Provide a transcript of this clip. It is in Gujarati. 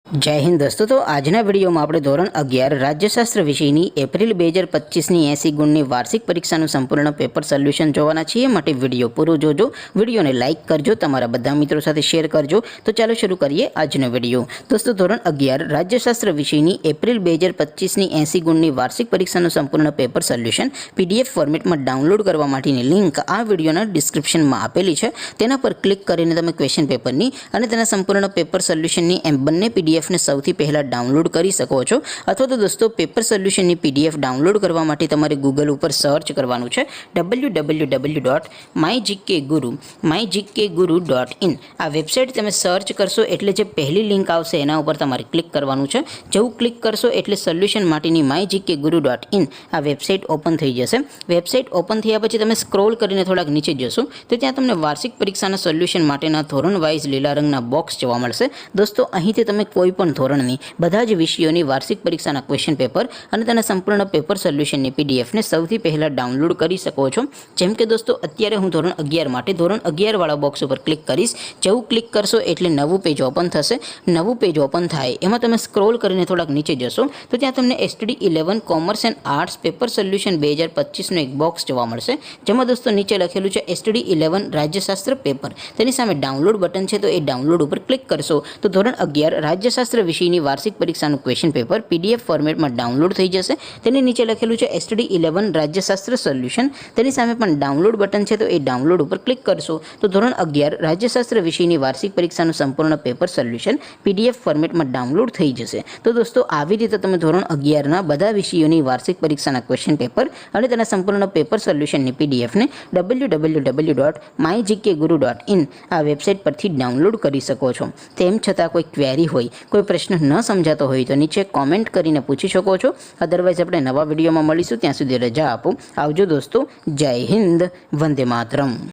જય હિન્દ દોસ્તો। તો આજના વિડીયોમાં આપણે ધોરણ 11 રાજ્યશાસ્ત્ર વિષયની એપ્રિલ 2025ની 80 ગુણની વાર્ષિક પરીક્ષાનું સંપૂર્ણ પેપર સોલ્યુશન જોવાના છીએ। માટે વિડીયો પૂરો જોજો, વિડીયોને લાઇક કરજો, તમારા બધા મિત્રો સાથે શેર કરજો। તો ચાલો શરૂ કરીએ આજનો વિડીયો। દોસ્તો ધોરણ 11 રાજ્યશાસ્ત્ર વિષયની એપ્રિલ 2025ની 80 ગુણની વાર્ષિક પરીક્ષાનું સંપૂર્ણ પેપર સોલ્યુશન PDF ફોર્મેટમાં ડાઉનલોડ કરવા માટેની લિંક આ વિડીયોના ડિસ્ક્રિપ્શનમાં આપેલી છે। તેના પર ક્લિક કરીને તમે ક્વેશ્ચન પેપરની અને તેના સંપૂર્ણ પેપર સોલ્યુશનની એમ બંને PDF ને સૌથી પહેલા ડાઉનલોડ કરી શકો છો। અથવા તો દોસ્તો પેપર સોલ્યુશનની PDF ડાઉનલોડ કરવા માટે તમારે ગૂગલ ઉપર સર્ચ કરવાનું છે www.mygkguru.in। આ વેબસાઇટ તમે સર્ચ કરશો એટલે જે પહેલી લિંક આવશે એના ઉપર તમારે ક્લિક કરવાનું છે। જેવું ક્લિક કરશો એટલે સોલ્યુશન માટેની mygkguru.in આ વેબસાઇટ ઓપન થઈ જશે। વેબસાઇટ ઓપન થયા પછી તમે સ્ક્રોલ કરીને થોડાક નીચે જશો તો ત્યાં તમને વાર્ષિક પરીક્ષાના સોલ્યુશન માટેના ધોરણ વાઇઝ લીલા રંગના બોક્સ જોવા મળશે। દોસ્તો અહીંથી તમે કોઈ પણ ધોરણની બધા જ વિષયોની વાર્ષિક પરીક્ષાના ક્વેશ્ચન પેપર અને તેના સંપૂર્ણ પેપર સોલ્યુશનની PDF ને સૌથી પહેલા ડાઉનલોડ કરી શકો છો। જેમ કે દોસ્તો અત્યારે હું ધોરણ 11 માટે ધોરણ 11 વાળા બોક્સ ઉપર ક્લિક કરીશ। જેવું ક્લિક કરશો એટલે નવું પેજ ઓપન થશે। નવું પેજ ઓપન થાય એમાં તમે સ્ક્રોલ કરીને થોડાક નીચે જશો તો ત્યાં તમને STD11 commerce and arts paper solution 2025નો એક બોક્સ જોવા મળશે। જેમાં દોસ્તો નીચે લખેલું છે STD11 રાજ્યશાસ્ત્ર પેપર। તેની સામે ડાઉનલોડ બટન છે તો એ ડાઉનલોડ ઉપર ક્લિક કરશો તો ધોરણ 11 રાજ્યશાસ્ત્ર વિષયની વાર્ષિક પરીક્ષાનું ક્વેશ્ચન પેપર PDF ફોર્મેટમાં ડાઉનલોડ થઈ જશે। તેની નીચે લખેલું છે STD11 રાજ્યશાસ્ત્ર સોલ્યુશન। તેની સામે પણ ડાઉનલોડ બટન છે તો એ ડાઉનલોડ ઉપર ક્લિક કરશો તો ધોરણ 11 રાજ્યશાસ્ત્ર વિષયની વાર્ષિક પરીક્ષાનું સંપૂર્ણ પેપર સોલ્યુશન PDF ફોર્મેટમાં ડાઉનલોડ થઈ જશે। તો દોસ્તો આવી રીતે તમે ધોરણ 11ના બધા વિષયોની વાર્ષિક પરીક્ષાના ક્વેશ્ચન પેપર અને તેના સંપૂર્ણ પેપર સોલ્યુશનની PDF ને www.mygkguru.in આ વેબસાઇટ પરથી ડાઉનલોડ કરી શકો છો। તેમ છતાં કોઈ ક્વેરી હોય, કોઈ પ્રશ્ન ન સમજાતો હોય તો નીચે કોમેન્ટ કરીને પૂછી શકો છો। અદરવાઇઝ આપણે નવા વિડીયોમાં મળીશું, ત્યાં સુધી રજા આપો। આવજો દોસ્તો, જય હિન્દ, વંદે માતરમ।